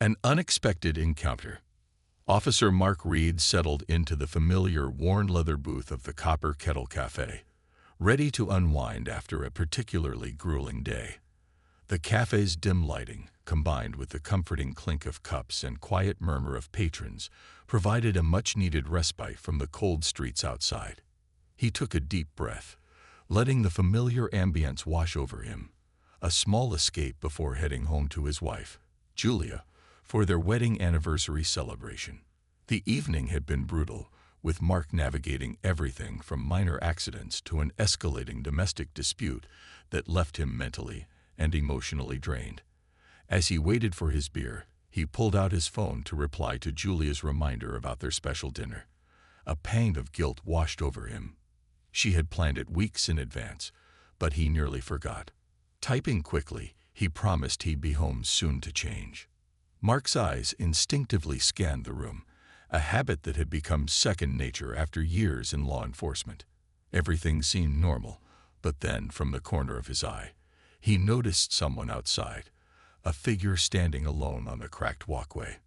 An unexpected encounter. Officer Mark Reed settled into the familiar worn leather booth of the Copper Kettle Café, ready to unwind after a particularly grueling day. The cafe's dim lighting, combined with the comforting clink of cups and quiet murmur of patrons, provided a much-needed respite from the cold streets outside. He took a deep breath, letting the familiar ambience wash over him, a small escape before heading home to his wife, Julia, for their wedding anniversary celebration. The evening had been brutal, with Mark navigating everything from minor accidents to an escalating domestic dispute that left him mentally and emotionally drained. As he waited for his beer, he pulled out his phone to reply to Julia's reminder about their special dinner. A pang of guilt washed over him. She had planned it weeks in advance, but he nearly forgot. Typing quickly, he promised he'd be home soon to change. Mark's eyes instinctively scanned the room, a habit that had become second nature after years in law enforcement. Everything seemed normal, but then, from the corner of his eye, he noticed someone outside, a figure standing alone on a cracked walkway.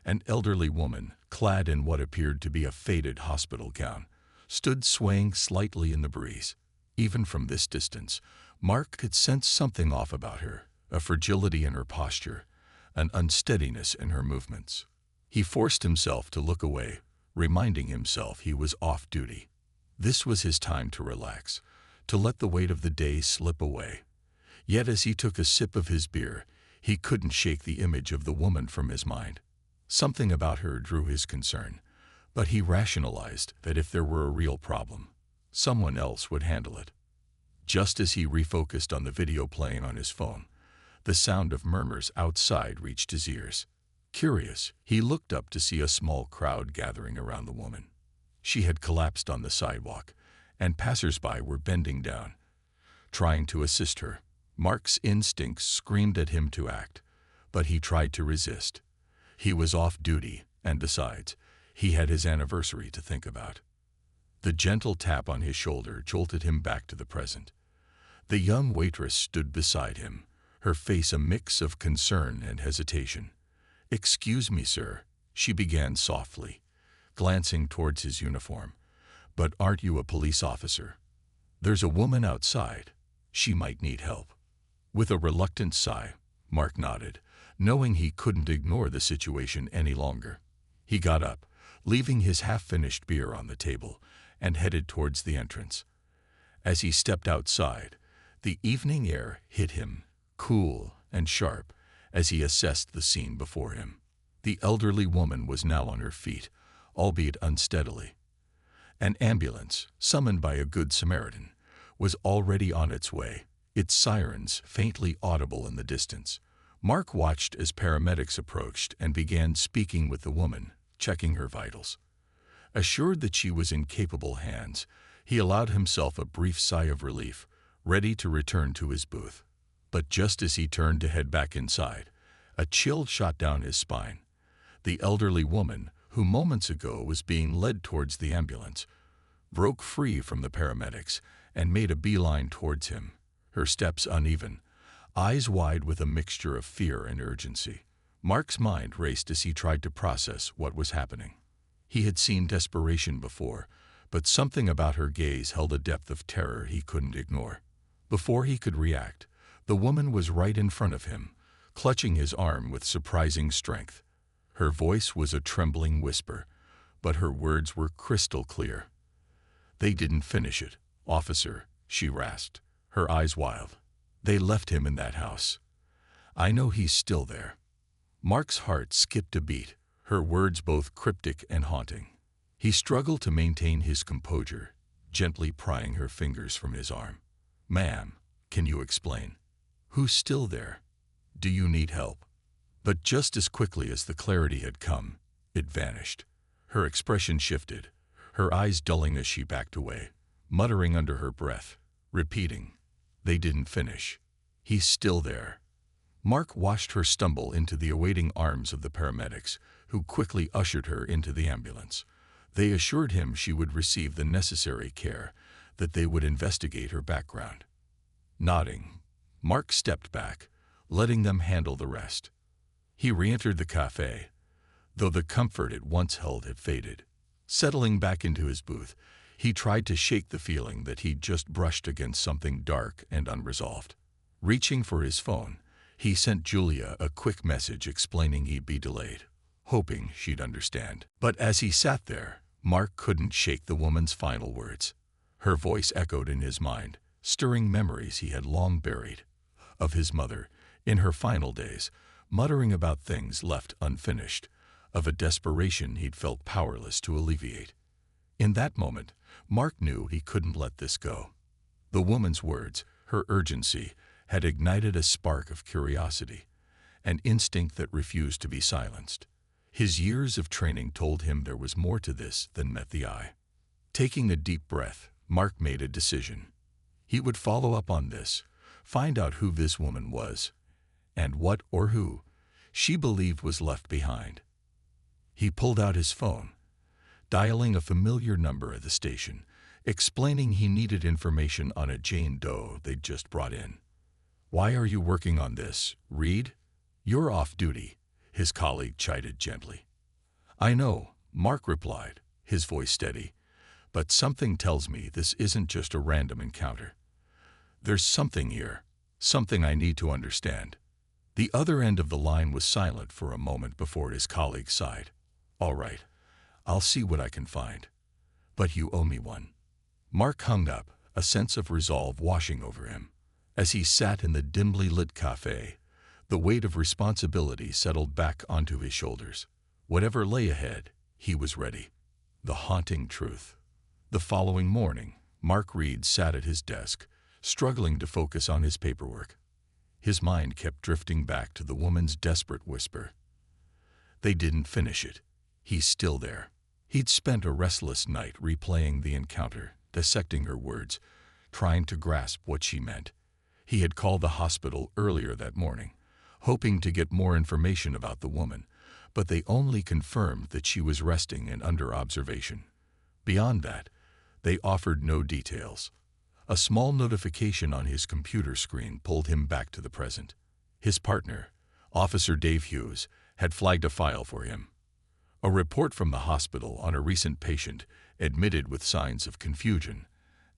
An elderly woman, clad in what appeared to be a faded hospital gown, stood swaying slightly in the breeze. Even from this distance, Mark could sense something off about her, a fragility in her posture, an unsteadiness in her movements. He forced himself to look away, reminding himself he was off duty. This was his time to relax, to let the weight of the day slip away. Yet as he took a sip of his beer, he couldn't shake the image of the woman from his mind. Something about her drew his concern, but he rationalized that if there were a real problem, someone else would handle it. Just as he refocused on the video playing on his phone, the sound of murmurs outside reached his ears. Curious, he looked up to see a small crowd gathering around the woman. She had collapsed on the sidewalk, and passers-by were bending down, trying to assist her. Mark's instincts screamed at him to act, but he tried to resist. He was off duty, and besides, he had his anniversary to think about. The gentle tap on his shoulder jolted him back to the present. The young waitress stood beside him, her face a mix of concern and hesitation. "Excuse me, sir," she began softly, glancing towards his uniform. "But aren't you a police officer? There's a woman outside. She might need help." With a reluctant sigh, Mark nodded, knowing he couldn't ignore the situation any longer. He got up, leaving his half-finished beer on the table, and headed towards the entrance. As he stepped outside, the evening air hit him, cool and sharp, as he assessed the scene before him. The elderly woman was now on her feet, albeit unsteadily. An ambulance, summoned by a Good Samaritan, was already on its way, its sirens faintly audible in the distance. Mark watched as paramedics approached and began speaking with the woman, checking her vitals. Assured that she was in capable hands, he allowed himself a brief sigh of relief, ready to return to his booth. But just as he turned to head back inside, a chill shot down his spine. The elderly woman, who moments ago was being led towards the ambulance, broke free from the paramedics and made a beeline towards him, her steps uneven, eyes wide with a mixture of fear and urgency. Mark's mind raced as he tried to process what was happening. He had seen desperation before, but something about her gaze held a depth of terror he couldn't ignore. Before he could react, the woman was right in front of him, clutching his arm with surprising strength. Her voice was a trembling whisper, but her words were crystal clear. "They didn't finish it, officer," she rasped, her eyes wild. "They left him in that house. I know he's still there." Mark's heart skipped a beat, her words both cryptic and haunting. He struggled to maintain his composure, gently prying her fingers from his arm. "Ma'am, can you explain? Who's still there? Do you need help?" But just as quickly as the clarity had come, it vanished. Her expression shifted, her eyes dulling as she backed away, muttering under her breath, repeating, "They didn't finish. He's still there." Mark watched her stumble into the awaiting arms of the paramedics, who quickly ushered her into the ambulance. They assured him she would receive the necessary care, that they would investigate her background. Nodding, Mark stepped back, letting them handle the rest. He re-entered the café, though the comfort it once held had faded. Settling back into his booth, he tried to shake the feeling that he'd just brushed against something dark and unresolved. Reaching for his phone, he sent Julia a quick message explaining he'd be delayed, hoping she'd understand. But as he sat there, Mark couldn't shake the woman's final words. Her voice echoed in his mind, stirring memories he had long buried. Of his mother, in her final days, muttering about things left unfinished, of a desperation he'd felt powerless to alleviate. In that moment, Mark knew he couldn't let this go. The woman's words, her urgency, had ignited a spark of curiosity, an instinct that refused to be silenced. His years of training told him there was more to this than met the eye. Taking a deep breath, Mark made a decision. He would follow up on this, find out who this woman was, and what or who she believed was left behind. He pulled out his phone, dialing a familiar number at the station, explaining he needed information on a Jane Doe they'd just brought in. "Why are you working on this, Reed? You're off duty," his colleague chided gently. "I know," Mark replied, his voice steady, "but something tells me this isn't just a random encounter. There's something here, something I need to understand." The other end of the line was silent for a moment before his colleague sighed. "All right, I'll see what I can find. But you owe me one." Mark hung up, a sense of resolve washing over him. As he sat in the dimly lit café, the weight of responsibility settled back onto his shoulders. Whatever lay ahead, he was ready. The haunting truth. The following morning, Mark Reed sat at his desk, struggling to focus on his paperwork. His mind kept drifting back to the woman's desperate whisper. They didn't finish it. He's still there. He'd spent a restless night replaying the encounter, dissecting her words, trying to grasp what she meant. He had called the hospital earlier that morning, hoping to get more information about the woman, but they only confirmed that she was resting and under observation. Beyond that, they offered no details. A small notification on his computer screen pulled him back to the present. His partner, Officer Dave Hughes, had flagged a file for him. A report from the hospital on a recent patient admitted with signs of confusion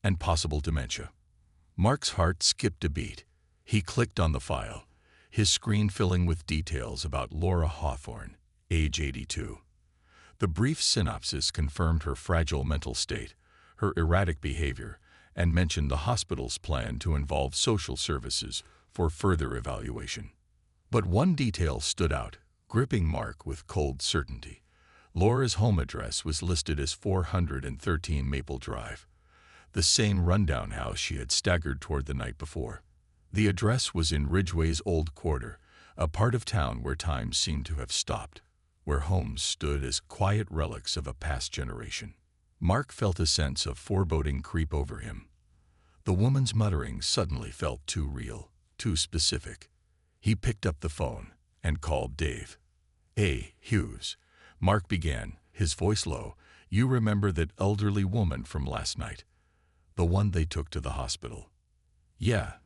and possible dementia. Mark's heart skipped a beat. He clicked on the file, his screen filling with details about Laura Hawthorne, age 82. The brief synopsis confirmed her fragile mental state, her erratic behavior, and mentioned the hospital's plan to involve social services for further evaluation. But one detail stood out, gripping Mark with cold certainty. Laura's home address was listed as 413 Maple Drive, the same rundown house she had staggered toward the night before. The address was in Ridgway's Old Quarter, a part of town where time seemed to have stopped, where homes stood as quiet relics of a past generation. Mark felt a sense of foreboding creep over him. The woman's muttering suddenly felt too real, too specific. He picked up the phone and called Dave. "Hey, Hughes," Mark began, his voice low. "You remember that elderly woman from last night? The one they took to the hospital?" "Yeah,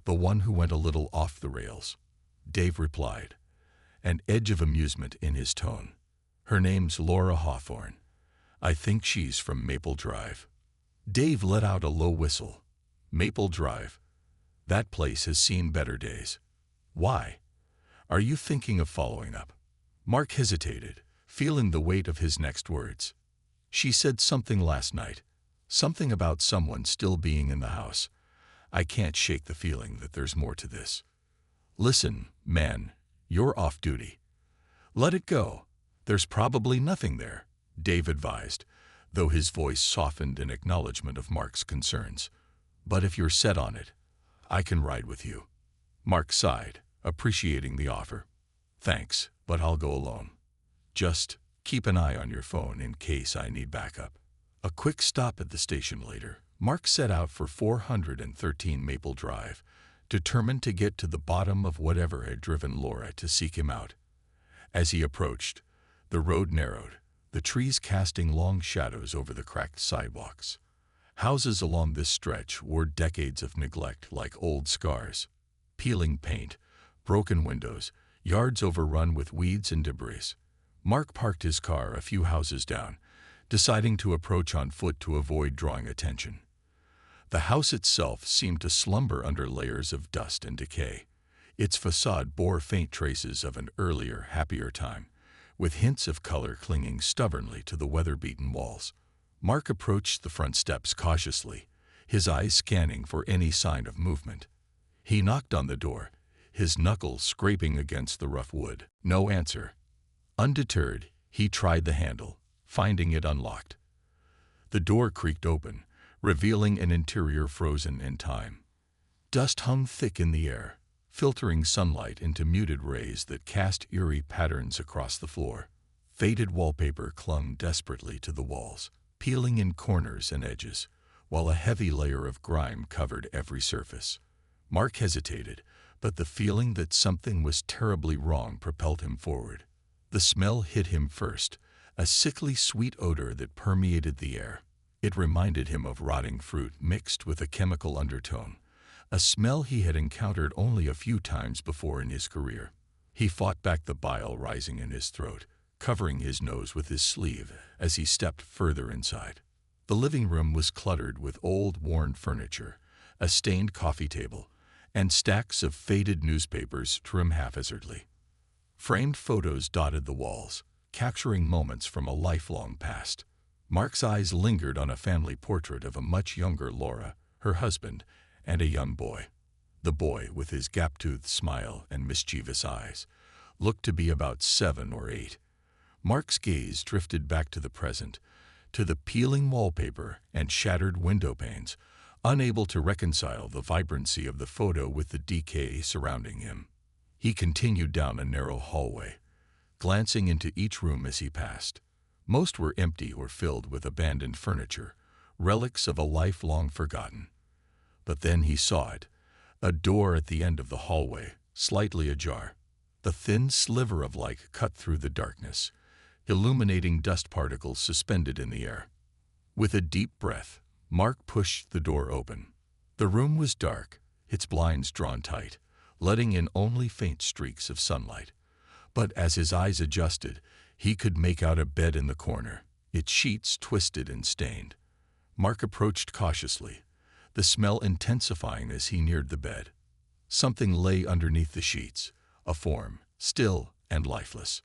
the one who went a little off the rails," Dave replied, an edge of amusement in his tone. "Her name's Laura Hawthorne. I think she's from Maple Drive." Dave let out a low whistle. "Maple Drive? That place has seen better days. Why? Are you thinking of following up?" Mark hesitated, feeling the weight of his next words. "She said something last night, something about someone still being in the house. I can't shake the feeling that there's more to this." "Listen, man, you're off duty. Let it go. There's probably nothing there," Dave advised, though his voice softened in acknowledgement of Mark's concerns. "But if you're set on it, I can ride with you." Mark sighed, appreciating the offer. "Thanks, but I'll go alone. Just keep an eye on your phone in case I need backup." A quick stop at the station later, Mark set out for 413 Maple Drive, determined to get to the bottom of whatever had driven Laura to seek him out. As he approached, the road narrowed, the trees casting long shadows over the cracked sidewalks. Houses along this stretch wore decades of neglect like old scars. Peeling paint, broken windows, yards overrun with weeds and debris. Mark parked his car a few houses down, deciding to approach on foot to avoid drawing attention. The house itself seemed to slumber under layers of dust and decay. Its facade bore faint traces of an earlier, happier time, with hints of color clinging stubbornly to the weather-beaten walls. Mark approached the front steps cautiously, his eyes scanning for any sign of movement. He knocked on the door, his knuckles scraping against the rough wood. No answer. Undeterred, he tried the handle, finding it unlocked. The door creaked open, revealing an interior frozen in time. Dust hung thick in the air, filtering sunlight into muted rays that cast eerie patterns across the floor. Faded wallpaper clung desperately to the walls, peeling in corners and edges, while a heavy layer of grime covered every surface. Mark hesitated, but the feeling that something was terribly wrong propelled him forward. The smell hit him first, a sickly sweet odor that permeated the air. It reminded him of rotting fruit mixed with a chemical undertone, a smell he had encountered only a few times before in his career. He fought back the bile rising in his throat, covering his nose with his sleeve as he stepped further inside. The living room was cluttered with old, worn furniture, a stained coffee table, and stacks of faded newspapers trimmed haphazardly. Framed photos dotted the walls, capturing moments from a lifelong past. Mark's eyes lingered on a family portrait of a much younger Laura, her husband, and a young boy. The boy, with his gap-toothed smile and mischievous eyes, looked to be about 7 or 8. Mark's gaze drifted back to the present, to the peeling wallpaper and shattered window panes, unable to reconcile the vibrancy of the photo with the decay surrounding him. He continued down a narrow hallway, glancing into each room as he passed. Most were empty or filled with abandoned furniture, relics of a life long forgotten. But then he saw it, a door at the end of the hallway, slightly ajar. The thin sliver of light cut through the darkness, illuminating dust particles suspended in the air. With a deep breath, Mark pushed the door open. The room was dark, its blinds drawn tight, letting in only faint streaks of sunlight. But as his eyes adjusted, he could make out a bed in the corner, its sheets twisted and stained. Mark approached cautiously, the smell intensifying as he neared the bed. Something lay underneath the sheets, a form, still and lifeless.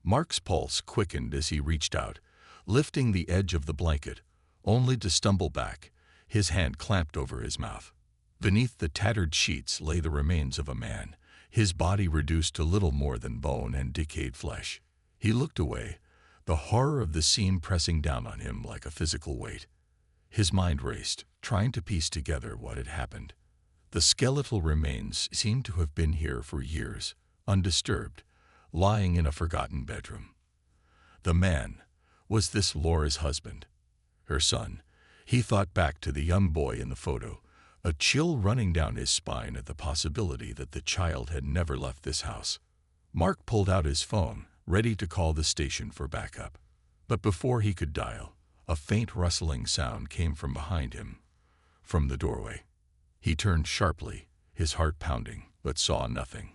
Mark's pulse quickened as he reached out, lifting the edge of the blanket, only to stumble back, his hand clamped over his mouth. Beneath the tattered sheets lay the remains of a man, his body reduced to little more than bone and decayed flesh. He looked away, the horror of the scene pressing down on him like a physical weight. His mind raced, trying to piece together what had happened. The skeletal remains seemed to have been here for years, undisturbed, lying in a forgotten bedroom. The man, was this Laura's husband? Her son? He thought back to the young boy in the photo, a chill running down his spine at the possibility that the child had never left this house. Mark pulled out his phone, ready to call the station for backup. But before he could dial, a faint rustling sound came from behind him, from the doorway. He turned sharply, his heart pounding, but saw nothing.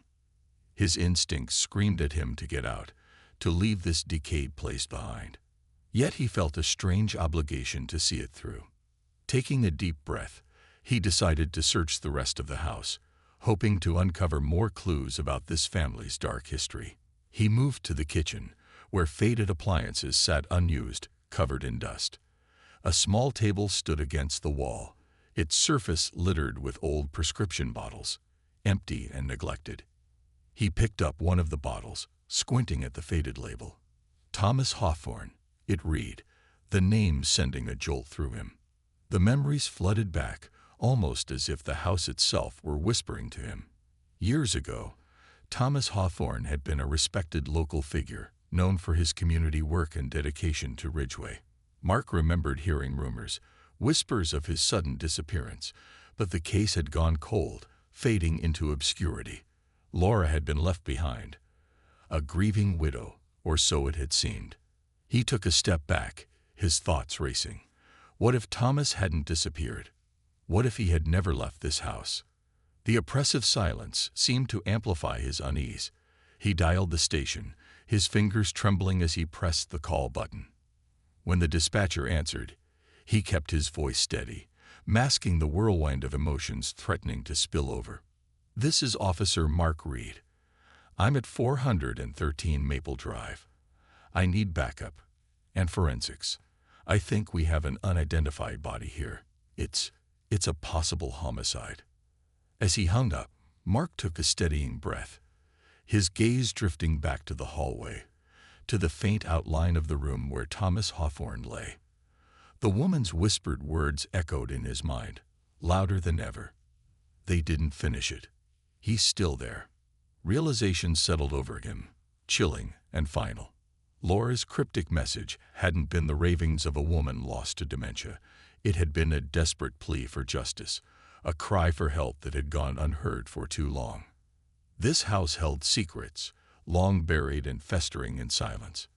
His instincts screamed at him to get out, to leave this decayed place behind. Yet he felt a strange obligation to see it through. Taking a deep breath, he decided to search the rest of the house, hoping to uncover more clues about this family's dark history. He moved to the kitchen, where faded appliances sat unused, covered in dust. A small table stood against the wall, its surface littered with old prescription bottles, empty and neglected. He picked up one of the bottles, squinting at the faded label. Thomas Hawthorne, it read, the name sending a jolt through him. The memories flooded back, almost as if the house itself were whispering to him. Years ago, Thomas Hawthorne had been a respected local figure, known for his community work and dedication to Ridgeway. Mark remembered hearing rumors, whispers of his sudden disappearance, but the case had gone cold, fading into obscurity. Laura had been left behind, a grieving widow, or so it had seemed. He took a step back, his thoughts racing. What if Thomas hadn't disappeared? What if he had never left this house? The oppressive silence seemed to amplify his unease. He dialed the station, his fingers trembling as he pressed the call button. When the dispatcher answered, he kept his voice steady, masking the whirlwind of emotions threatening to spill over. "This is Officer Mark Reed. I'm at 413 Maple Drive. I need backup and forensics. I think we have an unidentified body here. It's a possible homicide." As he hung up, Mark took a steadying breath, his gaze drifting back to the hallway, to the faint outline of the room where Thomas Hawthorne lay. The woman's whispered words echoed in his mind, louder than ever. They didn't finish it. He's still there. Realization settled over him, chilling and final. Laura's cryptic message hadn't been the ravings of a woman lost to dementia. It had been a desperate plea for justice, a cry for help that had gone unheard for too long. This house held secrets, long buried and festering in silence.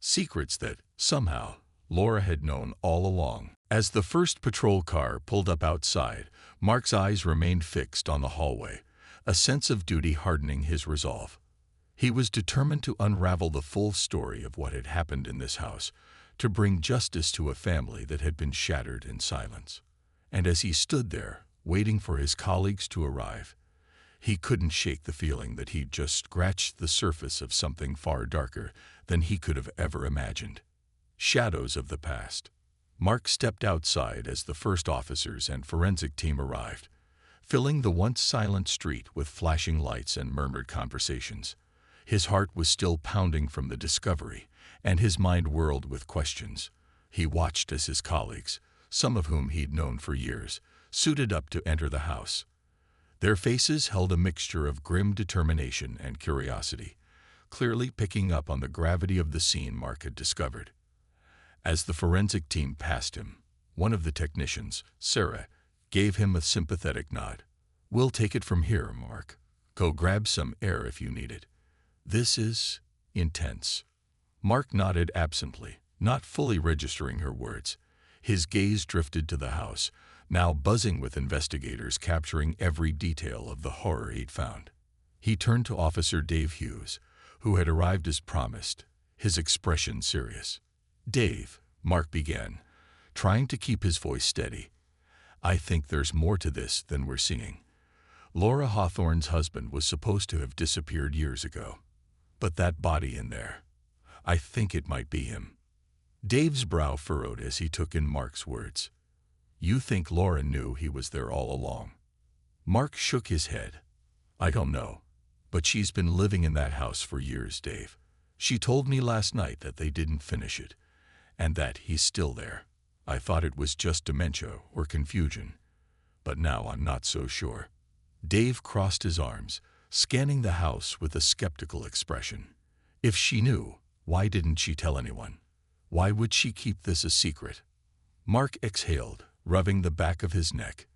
Secrets that, somehow, Laura had known all along. As the first patrol car pulled up outside, Mark's eyes remained fixed on the hallway, a sense of duty hardening his resolve. He was determined to unravel the full story of what had happened in this house, to bring justice to a family that had been shattered in silence. And as he stood there, waiting for his colleagues to arrive, he couldn't shake the feeling that he'd just scratched the surface of something far darker than he could have ever imagined. Shadows of the past. Mark stepped outside as the first officers and forensic team arrived, filling the once silent street with flashing lights and murmured conversations. His heart was still pounding from the discovery, and his mind whirled with questions. He watched as his colleagues, some of whom he'd known for years, suited up to enter the house. Their faces held a mixture of grim determination and curiosity, clearly picking up on the gravity of the scene Mark had discovered. As the forensic team passed him, one of the technicians, Sarah, gave him a sympathetic nod. "We'll take it from here, Mark. Go grab some air if you need it. This is intense." Mark nodded absently, not fully registering her words. His gaze drifted to the house, now buzzing with investigators capturing every detail of the horror he'd found. He turned to Officer Dave Hughes, who had arrived as promised, his expression serious. "Dave," Mark began, trying to keep his voice steady, "I think there's more to this than we're seeing. Laura Hawthorne's husband was supposed to have disappeared years ago. But that body in there, I think it might be him." Dave's brow furrowed as he took in Mark's words. "You think Laura knew he was there all along?" Mark shook his head. "I don't know, but she's been living in that house for years, Dave. She told me last night that they didn't finish it, and that he's still there. I thought it was just dementia or confusion, but now I'm not so sure." Dave crossed his arms, scanning the house with a skeptical expression. If she knew, why didn't she tell anyone? Why would she keep this a secret? Mark exhaled, rubbing the back of his neck.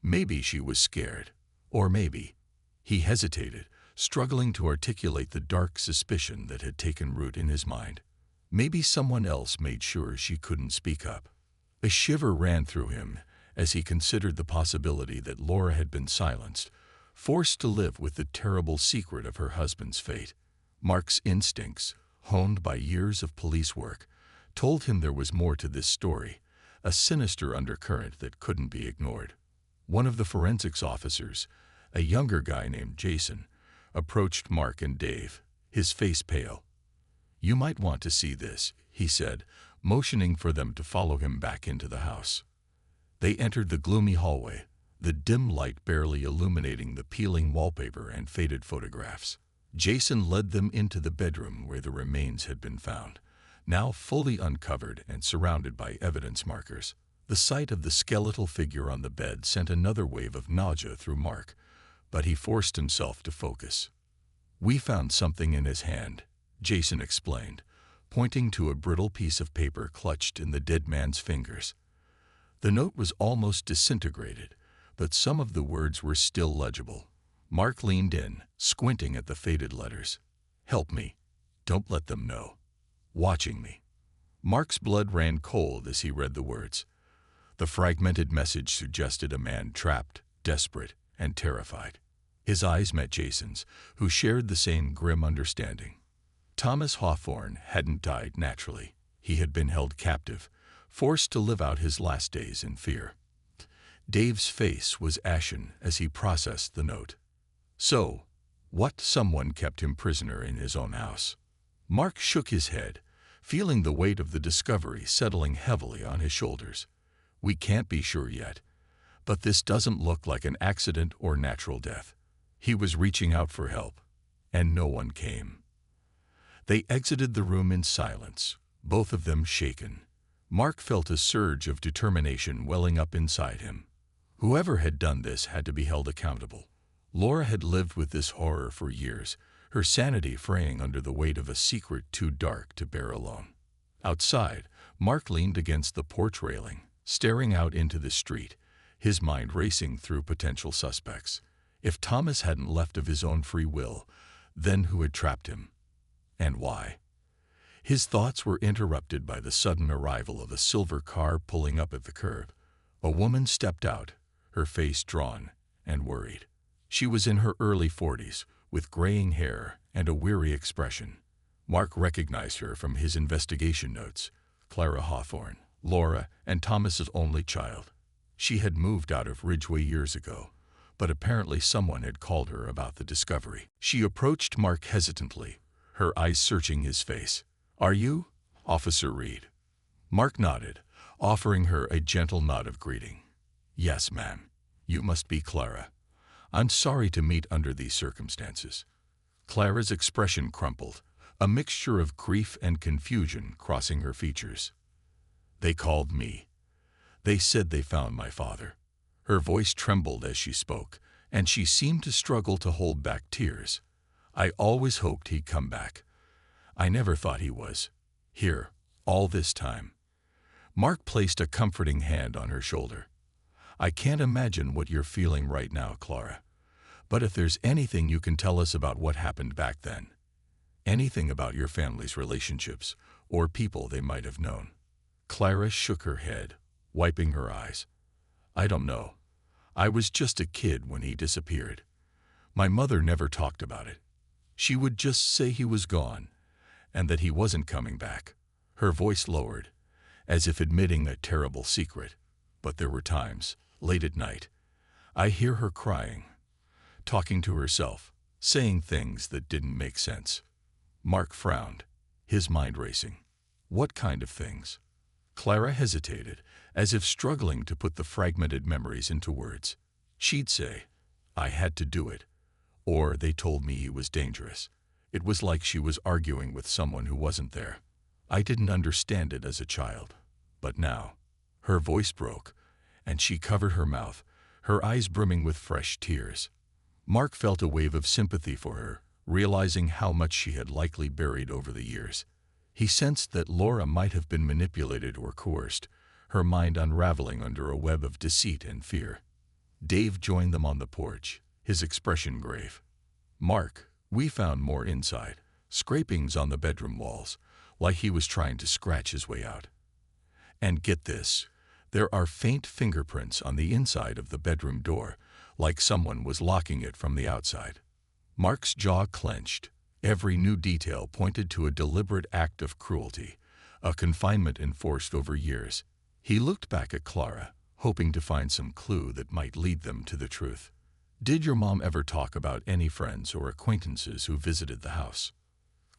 Maybe she was scared, or maybe. He hesitated, struggling to articulate the dark suspicion that had taken root in his mind. Maybe someone else made sure she couldn't speak up. A shiver ran through him as he considered the possibility that Laura had been silenced, forced to live with the terrible secret of her husband's fate. Mark's instincts, honed by years of police work, told him there was more to this story, a sinister undercurrent that couldn't be ignored. One of the forensics officers, a younger guy named Jason, approached Mark and Dave, his face pale. "You might want to see this," he said, motioning for them to follow him back into the house. They entered the gloomy hallway, the dim light barely illuminating the peeling wallpaper and faded photographs. Jason led them into the bedroom where the remains had been found, now fully uncovered and surrounded by evidence markers. The sight of the skeletal figure on the bed sent another wave of nausea through Mark, but he forced himself to focus. "We found something in his hand," Jason explained, pointing to a brittle piece of paper clutched in the dead man's fingers. The note was almost disintegrated, but some of the words were still legible. Mark leaned in, squinting at the faded letters. "Help me. Don't let them know. Watching me." Mark's blood ran cold as he read the words. The fragmented message suggested a man trapped, desperate, and terrified. His eyes met Jason's, who shared the same grim understanding. Thomas Hawthorne hadn't died naturally. He had been held captive, forced to live out his last days in fear. Dave's face was ashen as he processed the note. So, what? Someone kept him prisoner in his own house. Mark shook his head, feeling the weight of the discovery settling heavily on his shoulders. We can't be sure yet, but this doesn't look like an accident or natural death. He was reaching out for help, and no one came. They exited the room in silence, both of them shaken. Mark felt a surge of determination welling up inside him. Whoever had done this had to be held accountable. Laura had lived with this horror for years, her sanity fraying under the weight of a secret too dark to bear alone. Outside, Mark leaned against the porch railing, staring out into the street, his mind racing through potential suspects. If Thomas hadn't left of his own free will, then who had trapped him? And why? His thoughts were interrupted by the sudden arrival of a silver car pulling up at the curb. A woman stepped out, her face drawn and worried. She was in her early 40s, with graying hair and a weary expression. Mark recognized her from his investigation notes. Clara Hawthorne, Laura and Thomas's only child. She had moved out of Ridgeway years ago, but apparently someone had called her about the discovery. She approached Mark hesitantly, her eyes searching his face. "Are you Officer Reed?" Mark nodded, offering her a gentle nod of greeting. "Yes, ma'am. You must be Clara. I'm sorry to meet under these circumstances." Clara's expression crumpled, a mixture of grief and confusion crossing her features. "They called me. They said they found my father." Her voice trembled as she spoke, and she seemed to struggle to hold back tears. "I always hoped he'd come back. I never thought he was here all this time." Mark placed a comforting hand on her shoulder. "I can't imagine what you're feeling right now, Clara. But if there's anything you can tell us about what happened back then, anything about your family's relationships or people they might have known." Clara shook her head, wiping her eyes. "I don't know. I was just a kid when he disappeared. My mother never talked about it. She would just say he was gone, and that he wasn't coming back." Her voice lowered, as if admitting a terrible secret. "But there were times, late at night, I hear her crying, talking to herself, saying things that didn't make sense." Mark frowned, his mind racing. "What kind of things?" Clara hesitated, as if struggling to put the fragmented memories into words. She'd say, "I had to do it," or "they told me he was dangerous." It was like she was arguing with someone who wasn't there. I didn't understand it as a child, but now. Her voice broke, and she covered her mouth, her eyes brimming with fresh tears. Mark felt a wave of sympathy for her, realizing how much she had likely buried over the years. He sensed that Laura might have been manipulated or coerced, her mind unraveling under a web of deceit and fear. Dave joined them on the porch, his expression grave. "Mark, we found more inside, scrapings on the bedroom walls, like he was trying to scratch his way out. And get this, there are faint fingerprints on the inside of the bedroom door, like someone was locking it from the outside." Mark's jaw clenched. Every new detail pointed to a deliberate act of cruelty, a confinement enforced over years. He looked back at Clara, hoping to find some clue that might lead them to the truth. "Did your mom ever talk about any friends or acquaintances who visited the house?"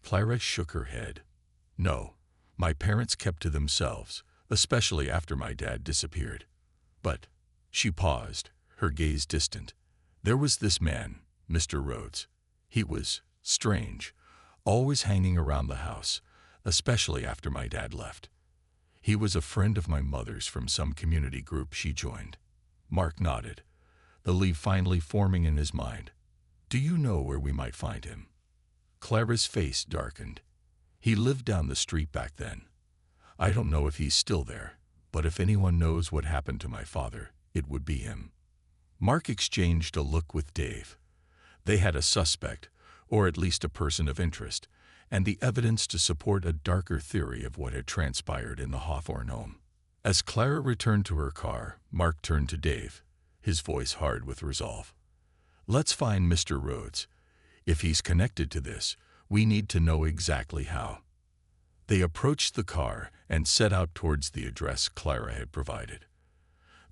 Clara shook her head. "No, my parents kept to themselves, especially after my dad disappeared. But," she paused, her gaze distant, "there was this man, Mr. Rhodes. He was strange, always hanging around the house, especially after my dad left. He was a friend of my mother's from some community group she joined." Mark nodded, the leaf finally forming in his mind. "Do you know where we might find him?" Clara's face darkened. "He lived down the street back then. I don't know if he's still there, but if anyone knows what happened to my father, it would be him." Mark exchanged a look with Dave. They had a suspect, or at least a person of interest, and the evidence to support a darker theory of what had transpired in the Hawthorne home. As Clara returned to her car, Mark turned to Dave, his voice hard with resolve. Let's find Mr. Rhodes. If he's connected to this, we need to know exactly how. They approached the car and set out towards the address Clara had provided.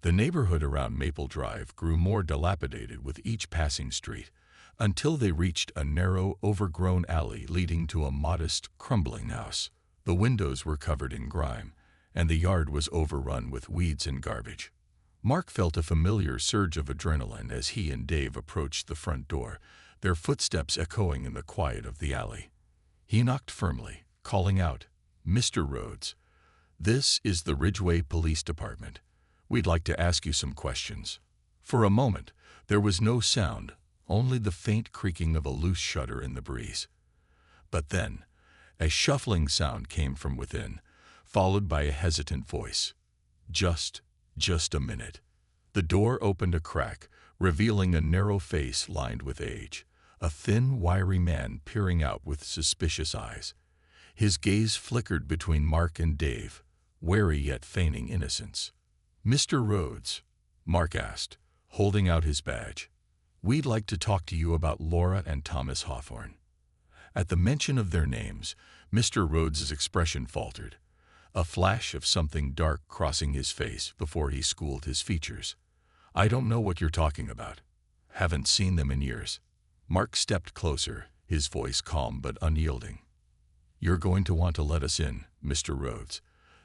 The neighborhood around Maple Drive grew more dilapidated with each passing street, until they reached a narrow, overgrown alley leading to a modest, crumbling house. The windows were covered in grime, and the yard was overrun with weeds and garbage. Mark felt a familiar surge of adrenaline as he and Dave approached the front door, their footsteps echoing in the quiet of the alley. He knocked firmly, calling out, "Mr. Rhodes, this is the Ridgeway Police Department. We'd like to ask you some questions." For a moment, there was no sound, only the faint creaking of a loose shutter in the breeze. But then, a shuffling sound came from within, followed by a hesitant voice. Just a minute." The door opened a crack, revealing a narrow face lined with age, a thin, wiry man peering out with suspicious eyes. His gaze flickered between Mark and Dave, wary yet feigning innocence. "Mr. Rhodes," Mark asked, holding out his badge, "we'd like to talk to you about Laura and Thomas Hawthorne." At the mention of their names, Mr. Rhodes's expression faltered, a flash of something dark crossing his face before he schooled his features. "I don't know what you're talking about. Haven't seen them in years." Mark stepped closer, his voice calm but unyielding. "You're going to want to let us in, Mr. Rhodes.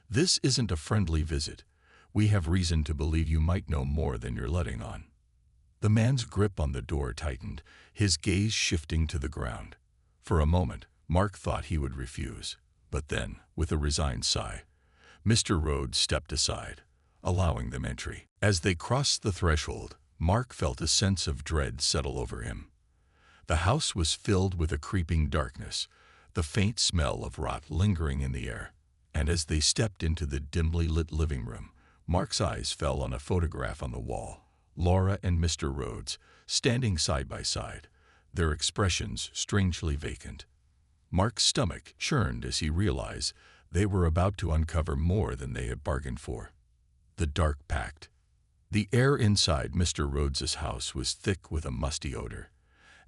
This isn't a friendly visit. We have reason to believe you might know more than you're letting on." The man's grip on the door tightened, his gaze shifting to the ground. For a moment, Mark thought he would refuse. But then, with a resigned sigh, Mr. Rhodes stepped aside, allowing them entry. As they crossed the threshold, Mark felt a sense of dread settle over him. The house was filled with a creeping darkness, the faint smell of rot lingering in the air. And as they stepped into the dimly lit living room, Mark's eyes fell on a photograph on the wall. Laura and Mr. Rhodes, standing side by side, their expressions strangely vacant. Mark's stomach churned as he realized they were about to uncover more than they had bargained for. The dark pact. The air inside Mr. Rhodes's house was thick with a musty odor,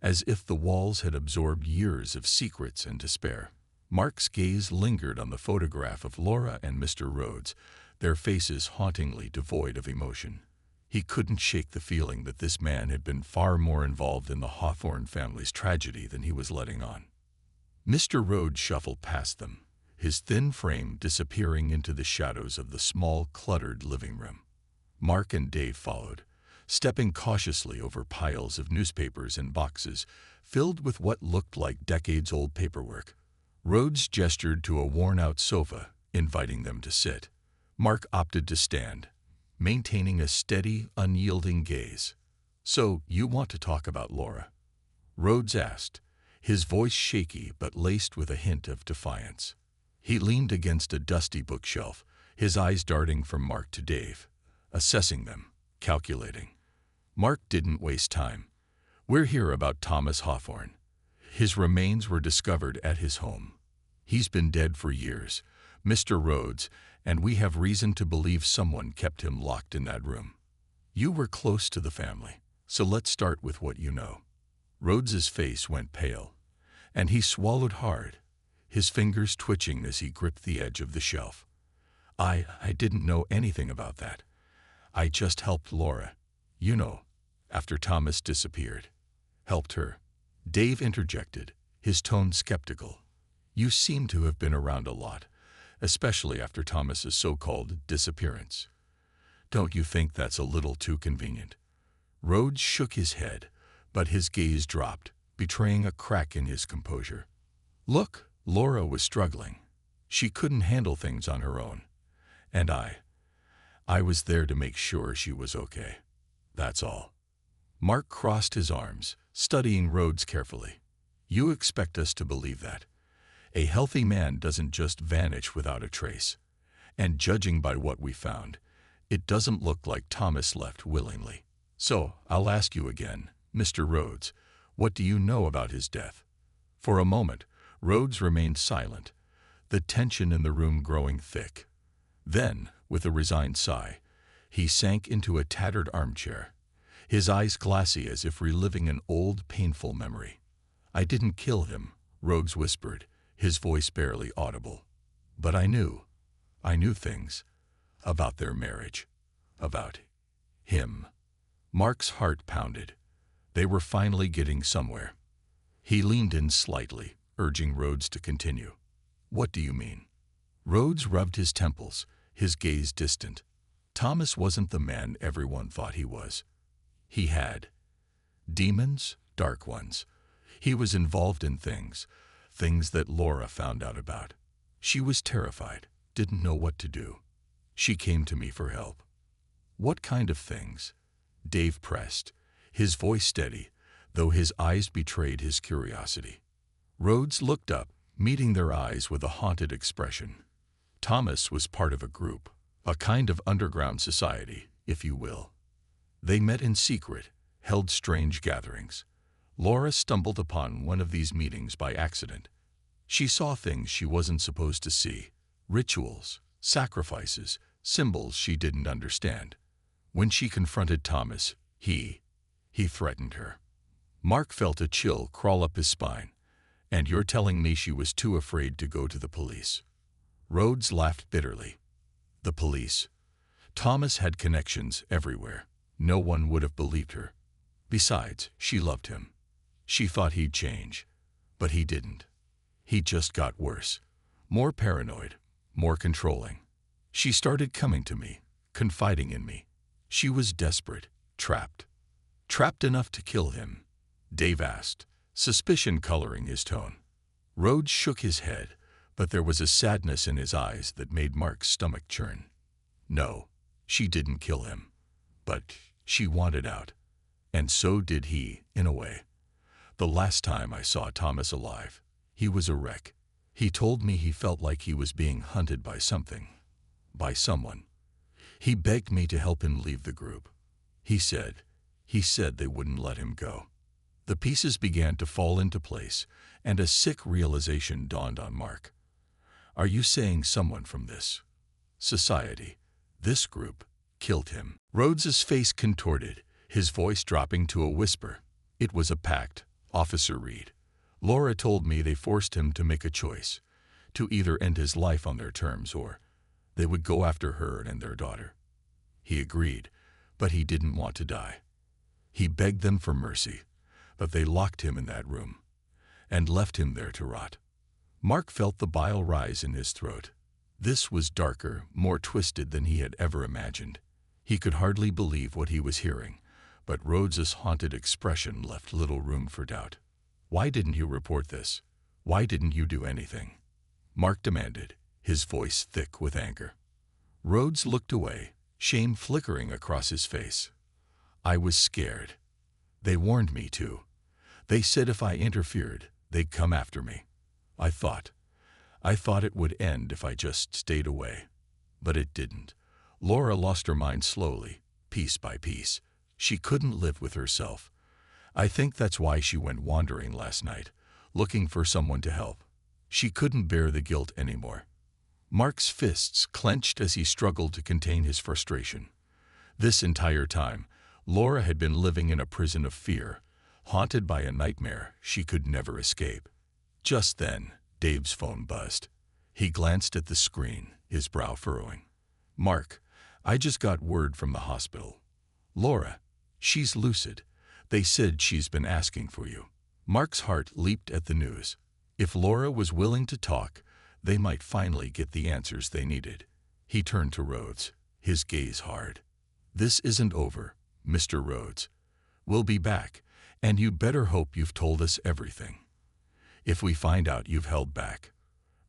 as if the walls had absorbed years of secrets and despair. Mark's gaze lingered on the photograph of Laura and Mr. Rhodes, their faces hauntingly devoid of emotion. He couldn't shake the feeling that this man had been far more involved in the Hawthorne family's tragedy than he was letting on. Mr. Rhodes shuffled past them, his thin frame disappearing into the shadows of the small, cluttered living room. Mark and Dave followed, stepping cautiously over piles of newspapers and boxes filled with what looked like decades-old paperwork. Rhodes gestured to a worn-out sofa, inviting them to sit. Mark opted to stand, maintaining a steady, unyielding gaze. "So, you want to talk about Laura?" Rhodes asked, his voice shaky but laced with a hint of defiance. He leaned against a dusty bookshelf, his eyes darting from Mark to Dave, assessing them, calculating. Mark didn't waste time. "We're here about Thomas Hawthorne. His remains were discovered at his home. He's been dead for years, Mr. Rhodes, and we have reason to believe someone kept him locked in that room. You were close to the family, so let's start with what you know." Rhodes's face went pale, and he swallowed hard, his fingers twitching as he gripped the edge of the shelf. I didn't know anything about that. I just helped Laura, you know, after Thomas disappeared." "Helped her?" Dave interjected, his tone skeptical. "You seem to have been around a lot, especially after Thomas's so-called disappearance. Don't you think that's a little too convenient?" Rhodes shook his head, but his gaze dropped, betraying a crack in his composure. "Look, Laura was struggling. She couldn't handle things on her own. And I was there to make sure she was okay. That's all." Mark crossed his arms, studying Rhodes carefully. "You expect us to believe that? A healthy man doesn't just vanish without a trace. And judging by what we found, it doesn't look like Thomas left willingly. So, I'll ask you again, Mr. Rhodes, what do you know about his death?" For a moment, Rhodes remained silent, the tension in the room growing thick. Then, with a resigned sigh, he sank into a tattered armchair. his eyes glassy as if reliving an old, painful memory. "I didn't kill him," Rhodes whispered, his voice barely audible. "But I knew things. About their marriage. About him." Mark's heart pounded. They were finally getting somewhere. He leaned in slightly, urging Rhodes to continue. "What do you mean?" Rhodes rubbed his temples, his gaze distant. Thomas wasn't the man everyone thought he was. He had demons, dark ones. He was involved in things that Laura found out about. She was terrified, didn't know what to do. She came to me for help. "What kind of things?" Dave pressed, his voice steady, though his eyes betrayed his curiosity. Rhodes looked up, meeting their eyes with a haunted expression. Thomas was part of a group, a kind of underground society, if you will. They met in secret, held strange gatherings. Laura stumbled upon one of these meetings by accident. She saw things she wasn't supposed to see, rituals, sacrifices, symbols she didn't understand. When she confronted Thomas, he threatened her. Mark felt a chill crawl up his spine. "And you're telling me she was too afraid to go to the police?" Rhodes laughed bitterly. "The police?" Thomas had connections everywhere. No one would have believed her. Besides, she loved him. She thought he'd change. But he didn't. He just got worse. More paranoid, more controlling. She started coming to me, confiding in me. She was desperate, trapped. "Trapped enough to kill him?" Dave asked, suspicion coloring his tone. Rhodes shook his head, but there was a sadness in his eyes that made Mark's stomach churn. "No, she didn't kill him. But she wanted out. And so did he, in a way. The last time I saw Thomas alive, he was a wreck. He told me he felt like he was being hunted by something. By someone. He begged me to help him leave the group. He said they wouldn't let him go." The pieces began to fall into place, and a sick realization dawned on Mark. "Are you saying someone from this society, this group, killed him?" Rhodes's face contorted, his voice dropping to a whisper. "It was a pact, Officer Reed. Laura told me they forced him to make a choice, to either end his life on their terms or they would go after her and their daughter. He agreed, but he didn't want to die. He begged them for mercy, but they locked him in that room and left him there to rot." Mark felt the bile rise in his throat. This was darker, more twisted than he had ever imagined. He could hardly believe what he was hearing, but Rhodes's haunted expression left little room for doubt. "Why didn't you report this? Why didn't you do anything?" Mark demanded, his voice thick with anger. Rhodes looked away, shame flickering across his face. "I was scared. They warned me to. They said if I interfered, they'd come after me. I thought it would end if I just stayed away. But it didn't." Laura lost her mind slowly, piece by piece. She couldn't live with herself. I think that's why she went wandering last night, looking for someone to help. She couldn't bear the guilt anymore. Mark's fists clenched as he struggled to contain his frustration. This entire time, Laura had been living in a prison of fear, haunted by a nightmare she could never escape. Just then, Dave's phone buzzed. He glanced at the screen, his brow furrowing. "Mark, I just got word from the hospital. Laura, she's lucid. They said she's been asking for you." Mark's heart leaped at the news. If Laura was willing to talk, they might finally get the answers they needed. He turned to Rhodes, his gaze hard. "This isn't over, Mr. Rhodes. We'll be back, and you better hope you've told us everything. If we find out you've held back."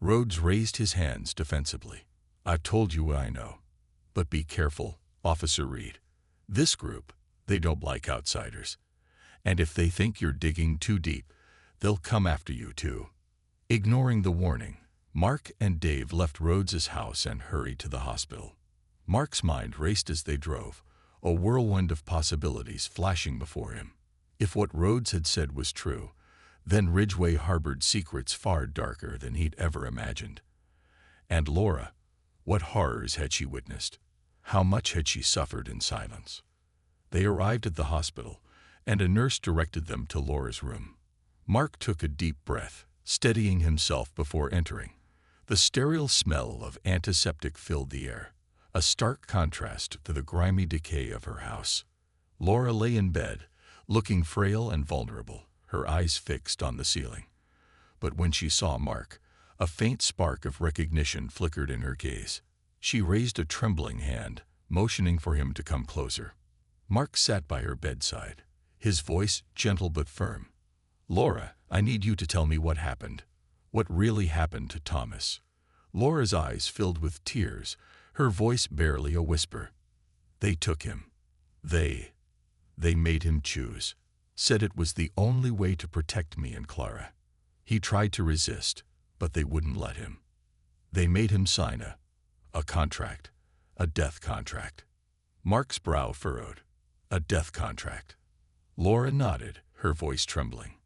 Rhodes raised his hands defensively. "I've told you what I know. But be careful, Officer Reed. This group, they don't like outsiders. And if they think you're digging too deep, they'll come after you too." Ignoring the warning, Mark and Dave left Rhodes's house and hurried to the hospital. Mark's mind raced as they drove, a whirlwind of possibilities flashing before him. If what Rhodes had said was true, then Ridgeway harbored secrets far darker than he'd ever imagined. And Laura, what horrors had she witnessed? How much had she suffered in silence? They arrived at the hospital, and a nurse directed them to Laura's room. Mark took a deep breath, steadying himself before entering. The sterile smell of antiseptic filled the air, a stark contrast to the grimy decay of her house. Laura lay in bed, looking frail and vulnerable, her eyes fixed on the ceiling. But when she saw Mark, a faint spark of recognition flickered in her gaze. She raised a trembling hand, motioning for him to come closer. Mark sat by her bedside, his voice gentle but firm. "Laura, I need you to tell me what happened. What really happened to Thomas?" Laura's eyes filled with tears, her voice barely a whisper. "They took him. They made him choose. Said it was the only way to protect me and Clara. He tried to resist, but they wouldn't let him. They made him sign a contract, a death contract." Mark's brow furrowed. "A death contract?" Laura nodded, her voice trembling.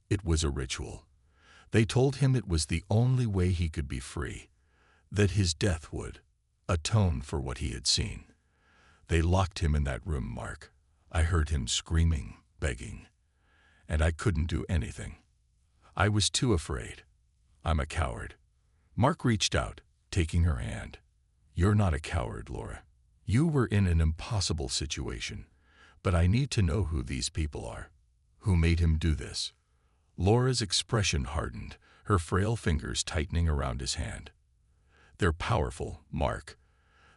"It was a ritual. They told him it was the only way he could be free, that his death would atone for what he had seen. They locked him in that room, Mark. I heard him screaming, begging, and I couldn't do anything. I was too afraid. I'm a coward." Mark reached out, taking her hand. "You're not a coward, Laura. You were in an impossible situation, but I need to know who these people are. Who made him do this?" Laura's expression hardened, her frail fingers tightening around his hand. "They're powerful, Mark.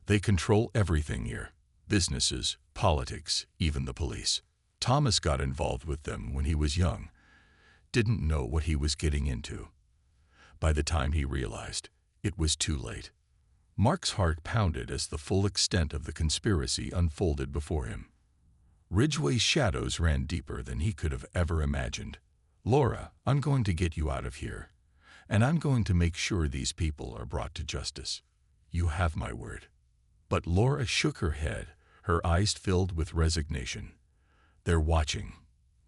They control everything here. Businesses, politics, even the police. Thomas got involved with them when he was young. Didn't know what he was getting into. By the time he realized, it was too late." Mark's heart pounded as the full extent of the conspiracy unfolded before him. Ridgway's shadows ran deeper than he could have ever imagined. "Laura, I'm going to get you out of here, and I'm going to make sure these people are brought to justice. You have my word." But Laura shook her head, her eyes filled with resignation. "They're watching,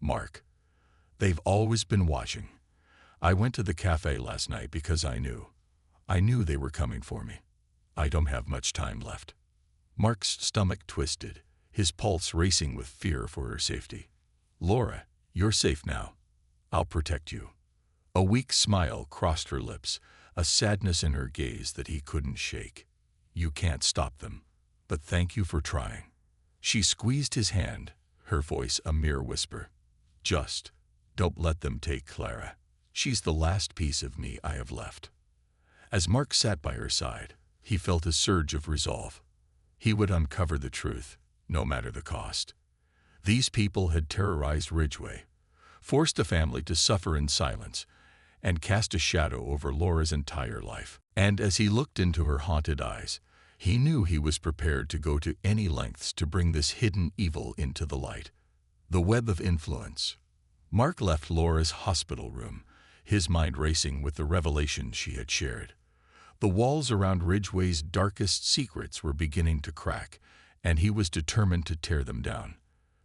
Mark. They've always been watching. I went to the cafe last night because I knew they were coming for me. I don't have much time left." Mark's stomach twisted, his pulse racing with fear for her safety. "Laura, you're safe now. I'll protect you." A weak smile crossed her lips, a sadness in her gaze that he couldn't shake. "You can't stop them, but thank you for trying." She squeezed his hand, her voice a mere whisper. "Just don't let them take Clara. She's the last piece of me I have left." As Mark sat by her side, he felt a surge of resolve. He would uncover the truth, no matter the cost. These people had terrorized Ridgway, forced a family to suffer in silence, and cast a shadow over Laura's entire life. And as he looked into her haunted eyes, he knew he was prepared to go to any lengths to bring this hidden evil into the light. The web of influence. Mark left Laura's hospital room, his mind racing with the revelations she had shared. The walls around Ridgway's darkest secrets were beginning to crack, and he was determined to tear them down.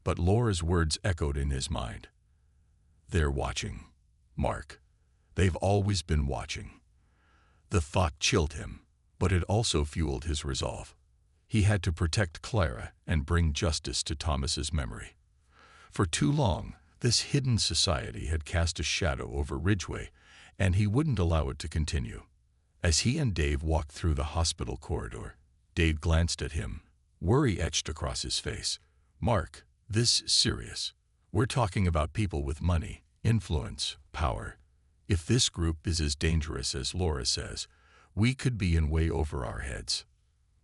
But Laura's words echoed in his mind. "They're watching, Mark. They've always been watching." The thought chilled him, but it also fueled his resolve. He had to protect Clara and bring justice to Thomas's memory. For too long, this hidden society had cast a shadow over Ridgway, and he wouldn't allow it to continue. As he and Dave walked through the hospital corridor, Dave glanced at him, worry etched across his face. "Mark, this is serious. We're talking about people with money, influence, power. If this group is as dangerous as Laura says, we could be in way over our heads."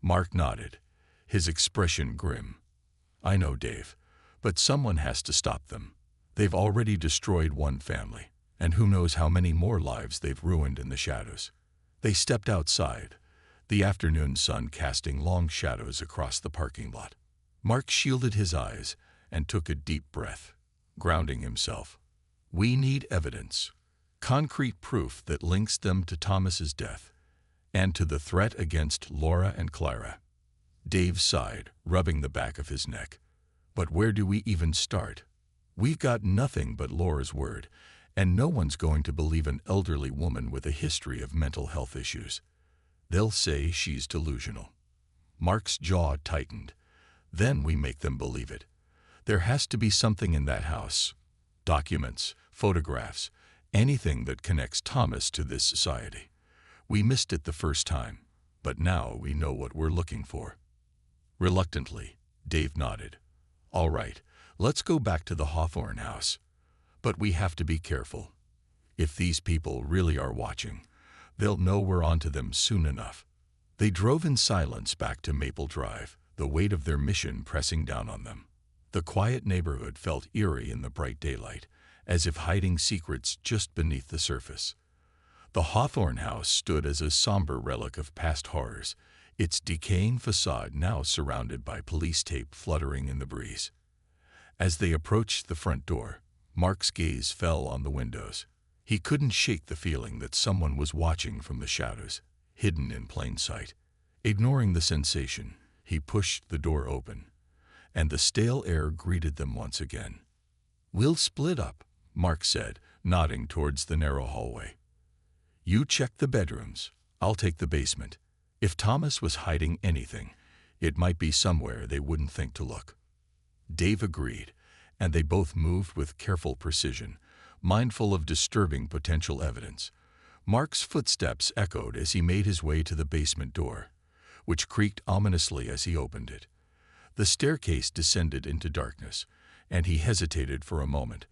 Mark nodded, his expression grim. "I know, Dave, but someone has to stop them. They've already destroyed one family, and who knows how many more lives they've ruined in the shadows." They stepped outside, the afternoon sun casting long shadows across the parking lot. Mark shielded his eyes and took a deep breath, grounding himself. "We need evidence, concrete proof that links them to Thomas's death and to the threat against Laura and Clara." Dave sighed, rubbing the back of his neck. "But where do we even start? We've got nothing but Laura's word, and no one's going to believe an elderly woman with a history of mental health issues. They'll say she's delusional." Mark's jaw tightened. "Then we make them believe it. There has to be something in that house. Documents, photographs, anything that connects Thomas to this society. We missed it the first time, but now we know what we're looking for. Reluctantly, Dave nodded. All right, let's go back to the Hawthorne house. But we have to be careful. If these people really are watching, they'll know we're onto them soon enough. They drove in silence back to Maple Drive, the weight of their mission pressing down on them. The quiet neighborhood felt eerie in the bright daylight, as if hiding secrets just beneath the surface. The Hawthorne house stood as a somber relic of past horrors, its decaying facade now surrounded by police tape fluttering in the breeze. As they approached the front door, Mark's gaze fell on the windows. He couldn't shake the feeling that someone was watching from the shadows, hidden in plain sight. Ignoring the sensation, he pushed the door open, and the stale air greeted them once again. We'll split up, Mark said, nodding towards the narrow hallway. You check the bedrooms, I'll take the basement. If Thomas was hiding anything, it might be somewhere they wouldn't think to look. Dave agreed, and they both moved with careful precision, mindful of disturbing potential evidence. Mark's footsteps echoed as he made his way to the basement door, which creaked ominously as he opened it. The staircase descended into darkness, and he hesitated for a moment,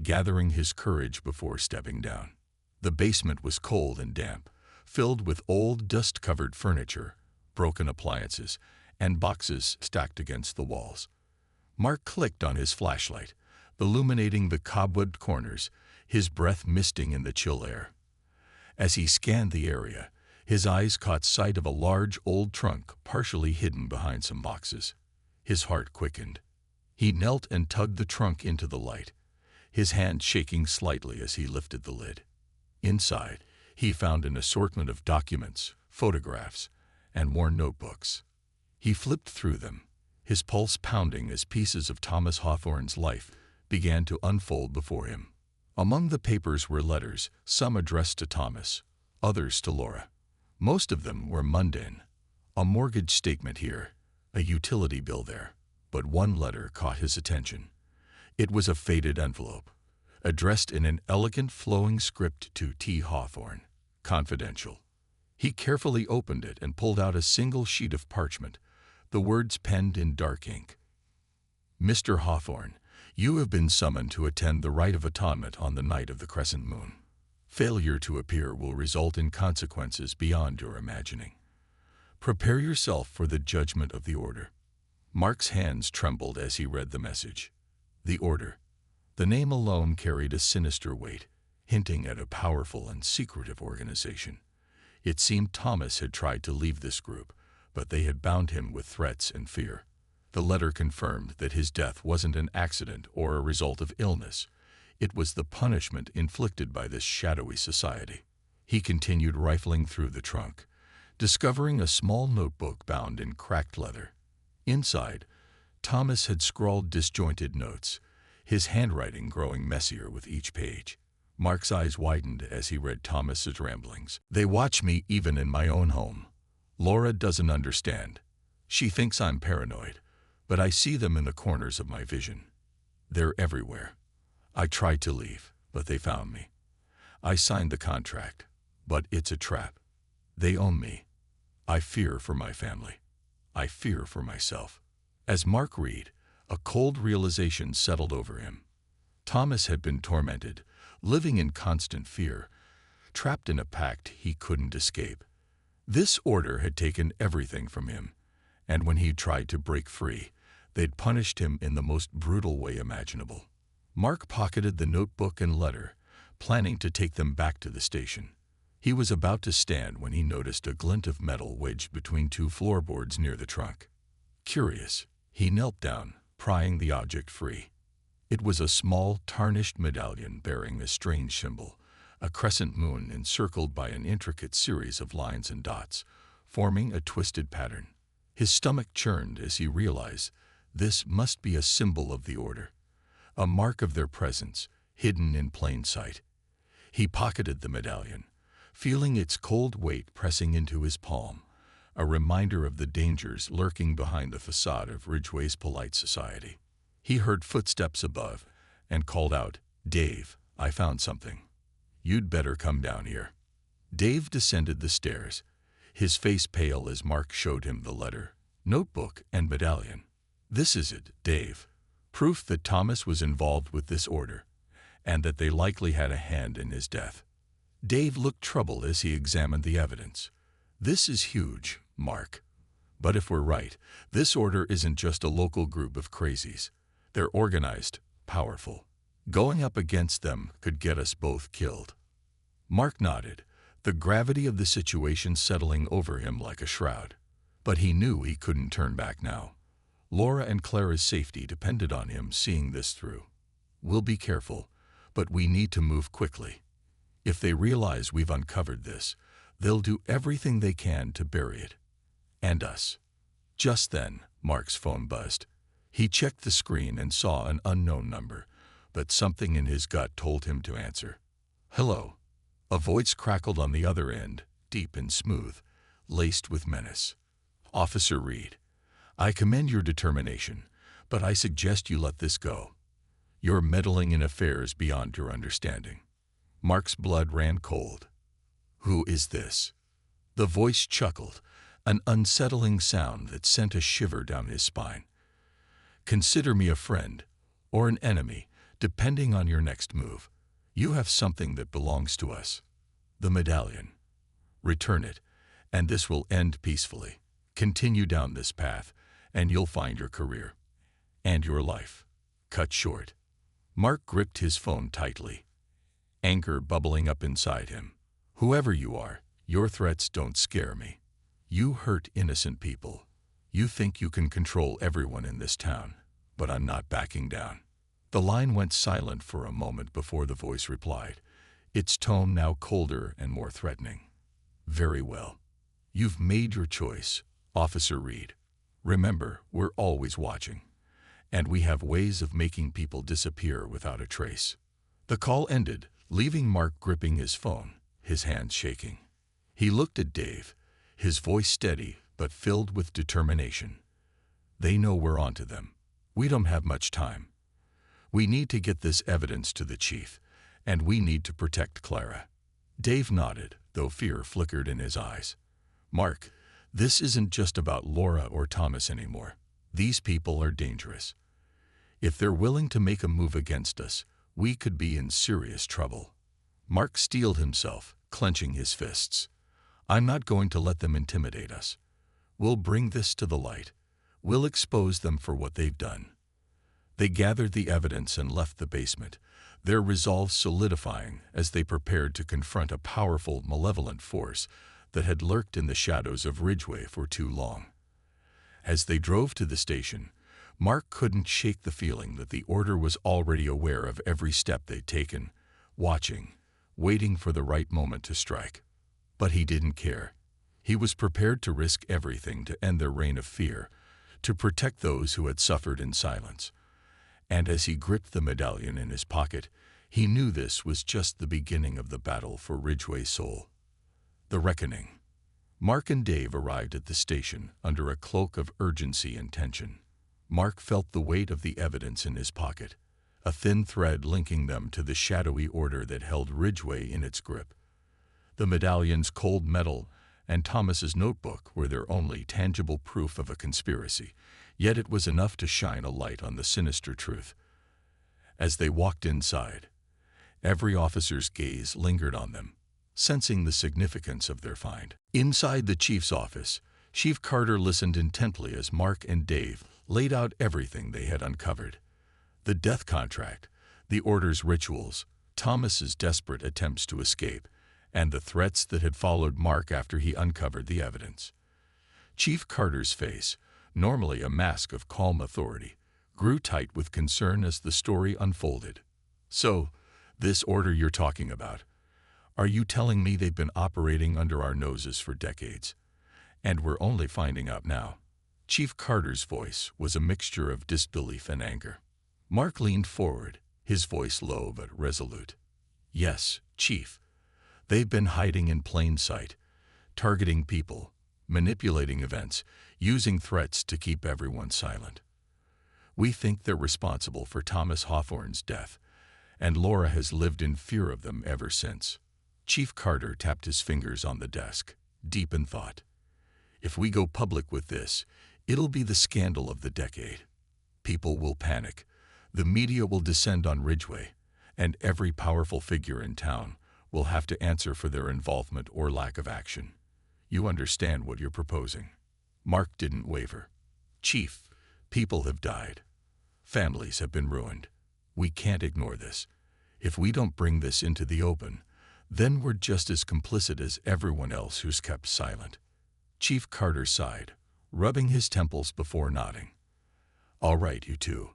gathering his courage before stepping down. The basement was cold and damp, filled with old dust-covered furniture, broken appliances, and boxes stacked against the walls. Mark clicked on his flashlight, illuminating the cobwebbed corners, his breath misting in the chill air. As he scanned the area, his eyes caught sight of a large old trunk partially hidden behind some boxes. His heart quickened. He knelt and tugged the trunk into the light, his hand shaking slightly as he lifted the lid. Inside, he found an assortment of documents, photographs, and worn notebooks. He flipped through them, his pulse pounding as pieces of Thomas Hawthorne's life began to unfold before him. Among the papers were letters, some addressed to Thomas, others to Laura. Most of them were mundane. A mortgage statement here, a utility bill there, but one letter caught his attention. It was a faded envelope, addressed in an elegant flowing script to T. Hawthorne, confidential. He carefully opened it and pulled out a single sheet of parchment, the words penned in dark ink. Mr. Hawthorne, you have been summoned to attend the rite of atonement on the night of the crescent moon. Failure to appear will result in consequences beyond your imagining. Prepare yourself for the judgment of the order. Mark's hands trembled as he read the message. The order. The name alone carried a sinister weight, hinting at a powerful and secretive organization. It seemed Thomas had tried to leave this group, but they had bound him with threats and fear. The letter confirmed that his death wasn't an accident or a result of illness. It was the punishment inflicted by this shadowy society. He continued rifling through the trunk, discovering a small notebook bound in cracked leather. Inside, Thomas had scrawled disjointed notes, his handwriting growing messier with each page. Mark's eyes widened as he read Thomas's ramblings. They watch me even in my own home. Laura doesn't understand. She thinks I'm paranoid, but I see them in the corners of my vision. They're everywhere. I tried to leave, but they found me. I signed the contract, but it's a trap. They own me. I fear for my family. I fear for myself. As Mark read, a cold realization settled over him. Thomas had been tormented, living in constant fear, trapped in a pact he couldn't escape. This order had taken everything from him, and when he tried to break free, they'd punished him in the most brutal way imaginable. Mark pocketed the notebook and letter, planning to take them back to the station. He was about to stand when he noticed a glint of metal wedged between two floorboards near the trunk. Curious, he knelt down, prying the object free. It was a small, tarnished medallion bearing a strange symbol, a crescent moon encircled by an intricate series of lines and dots, forming a twisted pattern. His stomach churned as he realized this must be a symbol of the order, a mark of their presence, hidden in plain sight. He pocketed the medallion, feeling its cold weight pressing into his palm, a reminder of the dangers lurking behind the facade of Ridgeway's polite society. He heard footsteps above and called out, "Dave, I found something. You'd better come down here." Dave descended the stairs, his face pale as Mark showed him the letter, notebook, and medallion. "This is it, Dave. Proof that Thomas was involved with this order, and that they likely had a hand in his death." Dave looked troubled as he examined the evidence. "This is huge, Mark. But if we're right, this order isn't just a local group of crazies. They're organized, powerful. Going up against them could get us both killed." Mark nodded, the gravity of the situation settling over him like a shroud. But he knew he couldn't turn back now. Laura and Clara's safety depended on him seeing this through. "We'll be careful, but we need to move quickly. If they realize we've uncovered this, they'll do everything they can to bury it. And us." Just then, Mark's phone buzzed. He checked the screen and saw an unknown number, but something in his gut told him to answer. "Hello." A voice crackled on the other end, deep and smooth, laced with menace. "Officer Reed, I commend your determination, but I suggest you let this go. You're meddling in affairs beyond your understanding." Mark's blood ran cold. "Who is this?" The voice chuckled, an unsettling sound that sent a shiver down his spine. "Consider me a friend, or an enemy, depending on your next move. You have something that belongs to us. The medallion. Return it, and this will end peacefully. Continue down this path, and you'll find your career. And your life cut short." Mark gripped his phone tightly, anger bubbling up inside him. "Whoever you are, your threats don't scare me. You hurt innocent people. You think you can control everyone in this town, but I'm not backing down." The line went silent for a moment before the voice replied, its tone now colder and more threatening. "Very well. You've made your choice, Officer Reed. Remember, we're always watching, and we have ways of making people disappear without a trace." The call ended, leaving Mark gripping his phone, his hands shaking. He looked at Dave, his voice steady but filled with determination. "They know we're onto them. We don't have much time. We need to get this evidence to the chief, and we need to protect Clara." Dave nodded, though fear flickered in his eyes. "Mark, this isn't just about Laura or Thomas anymore. These people are dangerous. If they're willing to make a move against us, we could be in serious trouble." Mark steeled himself, clenching his fists. "I'm not going to let them intimidate us. We'll bring this to the light. We'll expose them for what they've done." They gathered the evidence and left the basement, their resolve solidifying as they prepared to confront a powerful, malevolent force that had lurked in the shadows of Ridgeway for too long. As they drove to the station, Mark couldn't shake the feeling that the Order was already aware of every step they'd taken, watching, waiting for the right moment to strike. But he didn't care. He was prepared to risk everything to end their reign of fear, to protect those who had suffered in silence. And as he gripped the medallion in his pocket, he knew this was just the beginning of the battle for Ridgeway's soul. The reckoning. Mark and Dave arrived at the station under a cloak of urgency and tension. Mark felt the weight of the evidence in his pocket, a thin thread linking them to the shadowy order that held Ridgeway in its grip. The medallion's cold metal and Thomas's notebook were their only tangible proof of a conspiracy, yet it was enough to shine a light on the sinister truth. As they walked inside, every officer's gaze lingered on them, sensing the significance of their find. Inside the chief's office, Chief Carter listened intently as Mark and Dave laid out everything they had uncovered. The death contract, the Order's rituals, Thomas's desperate attempts to escape, and the threats that had followed Mark after he uncovered the evidence. Chief Carter's face, normally a mask of calm authority, grew tight with concern as the story unfolded. "So, this Order you're talking about, are you telling me they've been operating under our noses for decades, and we're only finding out now?" Chief Carter's voice was a mixture of disbelief and anger. Mark leaned forward, his voice low but resolute. "Yes, Chief. They've been hiding in plain sight, targeting people, manipulating events, using threats to keep everyone silent. We think they're responsible for Thomas Hawthorne's death, and Laura has lived in fear of them ever since." Chief Carter tapped his fingers on the desk, deep in thought. "If we go public with this, it'll be the scandal of the decade. People will panic, the media will descend on Ridgway, and every powerful figure in town will have to answer for their involvement or lack of action. You understand what you're proposing?" Mark didn't waver. "Chief, people have died. Families have been ruined. We can't ignore this. If we don't bring this into the open, then we're just as complicit as everyone else who's kept silent." Chief Carter sighed, rubbing his temples before nodding. "All right, you two.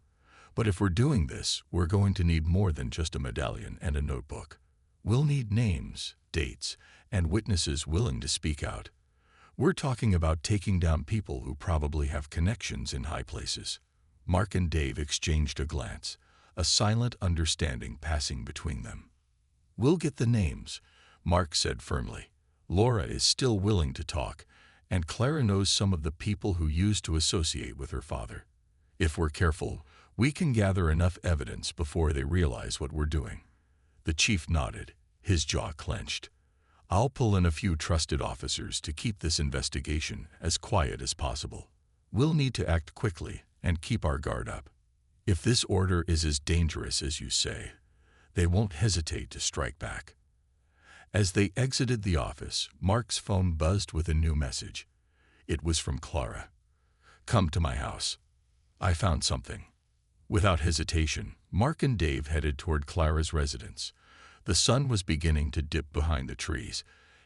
But if we're doing this, we're going to need more than just a medallion and a notebook. We'll need names, dates, and witnesses willing to speak out. We're talking about taking down people who probably have connections in high places." Mark and Dave exchanged a glance, a silent understanding passing between them. "We'll get the names," Mark said firmly. "Laura is still willing to talk, and Clara knows some of the people who used to associate with her father. If we're careful, we can gather enough evidence before they realize what we're doing." The chief nodded, his jaw clenched. "I'll pull in a few trusted officers to keep this investigation as quiet as possible. We'll need to act quickly and keep our guard up. If this order is as dangerous as you say, they won't hesitate to strike back." As they exited the office, Mark's phone buzzed with a new message. It was from Clara. "Come to my house. I found something." Without hesitation, Mark and Dave headed toward Clara's residence. The sun was beginning to dip behind the trees,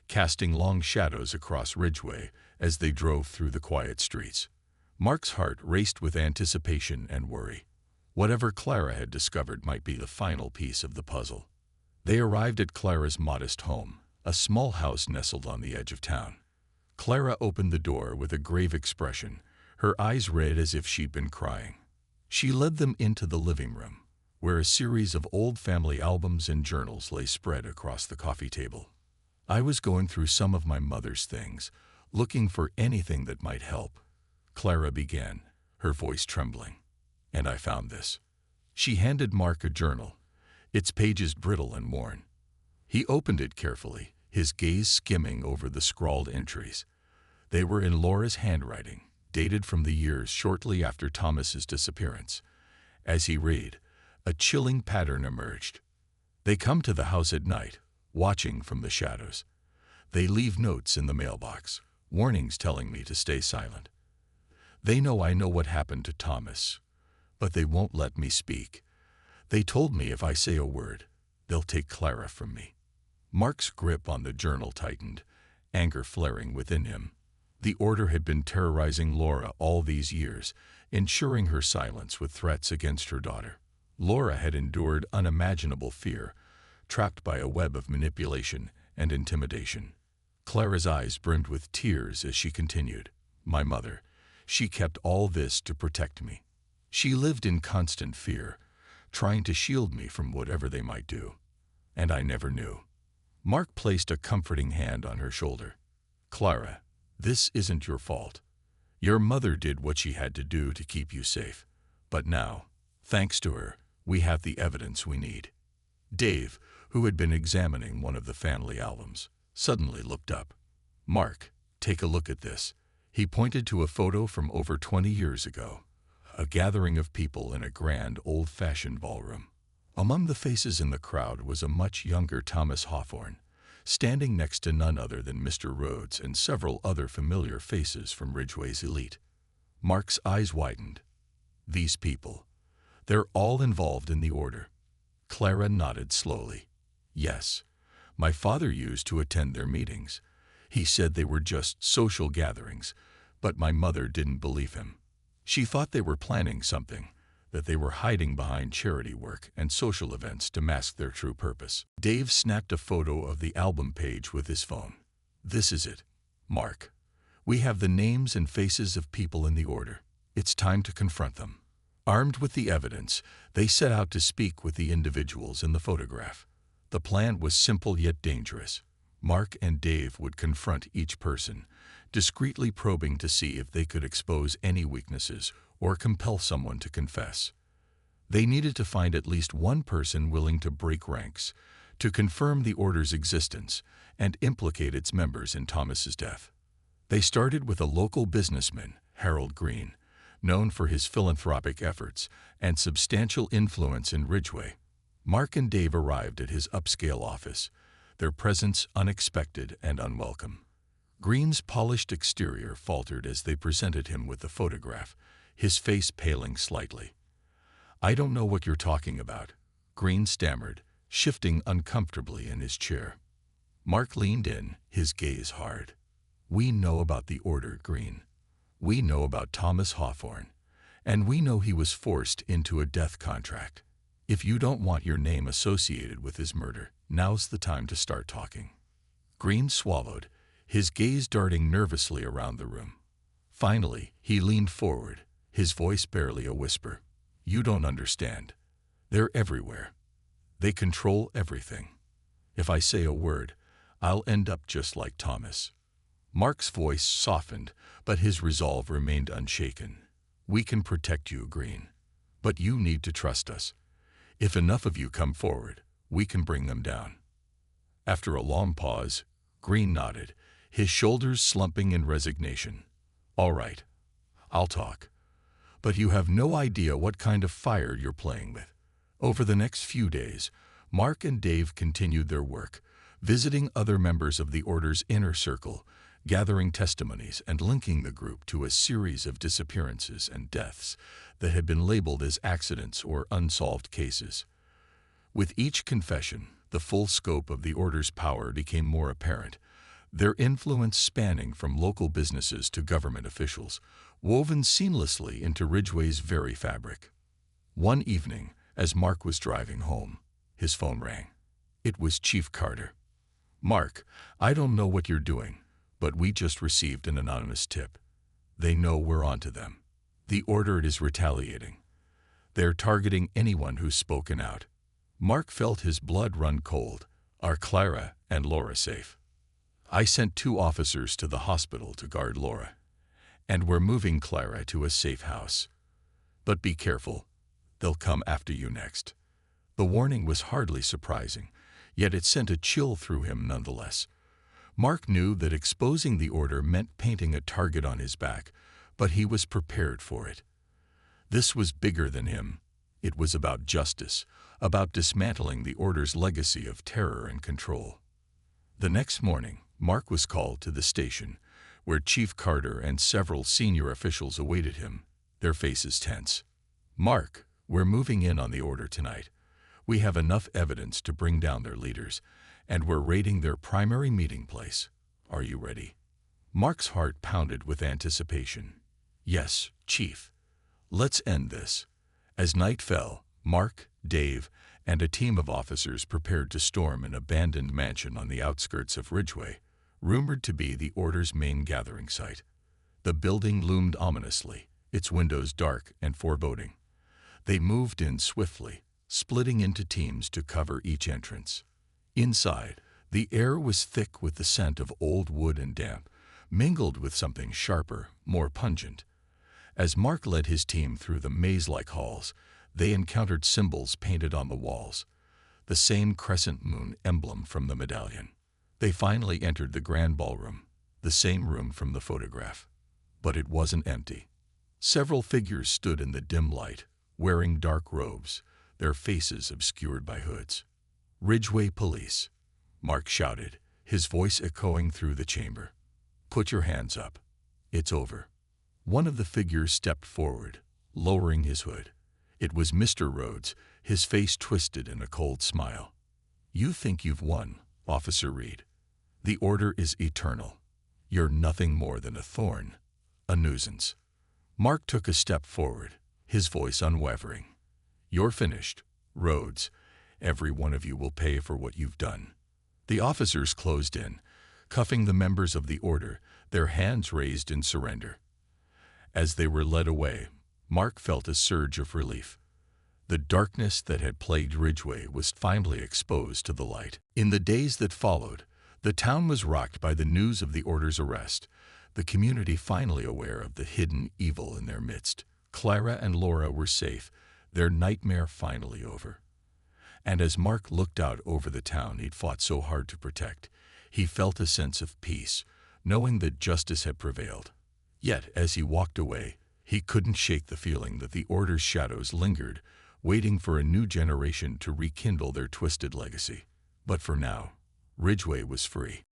casting long shadows across Ridgway as they drove through the quiet streets. Mark's heart raced with anticipation and worry. Whatever Clara had discovered might be the final piece of the puzzle. They arrived at Clara's modest home, a small house nestled on the edge of town. Clara opened the door with a grave expression, her eyes red as if she'd been crying. She led them into the living room, where a series of old family albums and journals lay spread across the coffee table. "I was going through some of my mother's things, looking for anything that might help," Clara began, her voice trembling. "And I found this." She handed Mark a journal, its pages brittle and worn. He opened it carefully, his gaze skimming over the scrawled entries. They were in Laura's handwriting, dated from the years shortly after Thomas's disappearance. As he read, a chilling pattern emerged. "They come to the house at night, watching from the shadows. They leave notes in the mailbox, warnings telling me to stay silent. They know I know what happened to Thomas, but they won't let me speak. They told me if I say a word, they'll take Clara from me." Mark's grip on the journal tightened, anger flaring within him. The order had been terrorizing Laura all these years, ensuring her silence with threats against her daughter. Laura had endured unimaginable fear, trapped by a web of manipulation and intimidation. Clara's eyes brimmed with tears as she continued. "My mother, she kept all this to protect me. She lived in constant fear, trying to shield me from whatever they might do. And I never knew." Mark placed a comforting hand on her shoulder. "Clara, this isn't your fault. Your mother did what she had to do to keep you safe. But now, thanks to her, we have the evidence we need." Dave, who had been examining one of the family albums, suddenly looked up. "Mark, take a look at this." He pointed to a photo from over 20 years ago, a gathering of people in a grand, old-fashioned ballroom. Among the faces in the crowd was a much younger Thomas Hawthorne, standing next to none other than Mr. Rhodes and several other familiar faces from Ridgway's elite. Mark's eyes widened. "These people, they're all involved in the order." Clara nodded slowly. "Yes, my father used to attend their meetings. He said they were just social gatherings, but my mother didn't believe him. She thought they were planning something, that they were hiding behind charity work and social events to mask their true purpose." Dave snapped a photo of the album page with his phone. "This is it, Mark. We have the names and faces of people in the order. It's time to confront them." Armed with the evidence, they set out to speak with the individuals in the photograph. The plan was simple yet dangerous. Mark and Dave would confront each person, discreetly probing to see if they could expose any weaknesses or compel someone to confess. They needed to find at least one person willing to break ranks, to confirm the order's existence and implicate its members in Thomas's death. They started with a local businessman, Harold Green, known for his philanthropic efforts and substantial influence in Ridgeway. Mark and Dave arrived at his upscale office, their presence unexpected and unwelcome. Green's polished exterior faltered as they presented him with the photograph, his face paling slightly. "I don't know what you're talking about," Green stammered, shifting uncomfortably in his chair. Mark leaned in, his gaze hard. "We know about the order, Green. We know about Thomas Hawthorne, and we know he was forced into a death contract. If you don't want your name associated with his murder, now's the time to start talking." Green swallowed, his gaze darting nervously around the room. Finally, he leaned forward, his voice barely a whisper. "You don't understand. They're everywhere. They control everything. If I say a word, I'll end up just like Thomas." Mark's voice softened, but his resolve remained unshaken. "We can protect you, Green. But you need to trust us. If enough of you come forward, we can bring them down." After a long pause, Green nodded, his shoulders slumping in resignation. "All right, I'll talk. But you have no idea what kind of fire you're playing with." Over the next few days, Mark and Dave continued their work, visiting other members of the Order's inner circle, gathering testimonies and linking the group to a series of disappearances and deaths that had been labeled as accidents or unsolved cases. With each confession, the full scope of the Order's power became more apparent, their influence spanning from local businesses to government officials, woven seamlessly into Ridgeway's very fabric. One evening, as Mark was driving home, his phone rang. It was Chief Carter. "Mark, I don't know what you're doing, but we just received an anonymous tip. They know we're onto them. The Order is retaliating. They're targeting anyone who's spoken out." Mark felt his blood run cold. "Are Clara and Laura safe?" "I sent 2 officers to the hospital to guard Laura, and we're moving Clara to a safe house. But be careful. They'll come after you next." The warning was hardly surprising, yet it sent a chill through him nonetheless. Mark knew that exposing the Order meant painting a target on his back, but he was prepared for it. This was bigger than him. It was about justice, about dismantling the Order's legacy of terror and control. The next morning, Mark was called to the station, where Chief Carter and several senior officials awaited him, their faces tense. "Mark, we're moving in on the Order tonight. We have enough evidence to bring down their leaders, and we're raiding their primary meeting place. Are you ready?" Mark's heart pounded with anticipation. "Yes, Chief. Let's end this." As night fell, Mark, Dave, and a team of officers prepared to storm an abandoned mansion on the outskirts of Ridgeway, rumored to be the Order's main gathering site. The building loomed ominously, its windows dark and foreboding. They moved in swiftly, splitting into teams to cover each entrance. Inside, the air was thick with the scent of old wood and damp, mingled with something sharper, more pungent. As Mark led his team through the maze-like halls, they encountered symbols painted on the walls, the same crescent moon emblem from the medallion. They finally entered the grand ballroom, the same room from the photograph. But it wasn't empty. Several figures stood in the dim light, wearing dark robes, their faces obscured by hoods. "Ridgeway Police," Mark shouted, his voice echoing through the chamber. "Put your hands up. It's over." One of the figures stepped forward, lowering his hood. It was Mr. Rhodes, his face twisted in a cold smile. "You think you've won, Officer Reed. The Order is eternal. You're nothing more than a thorn, a nuisance." Mark took a step forward, his voice unwavering. "You're finished, Rhodes. Every one of you will pay for what you've done." The officers closed in, cuffing the members of the Order, their hands raised in surrender. As they were led away, Mark felt a surge of relief. The darkness that had plagued Ridgeway was finally exposed to the light. In the days that followed, the town was rocked by the news of the Order's arrest, the community finally aware of the hidden evil in their midst. Clara and Laura were safe, their nightmare finally over. And as Mark looked out over the town he'd fought so hard to protect, he felt a sense of peace, knowing that justice had prevailed. Yet, as he walked away, he couldn't shake the feeling that the Order's shadows lingered, waiting for a new generation to rekindle their twisted legacy. But for now, Ridgeway was free.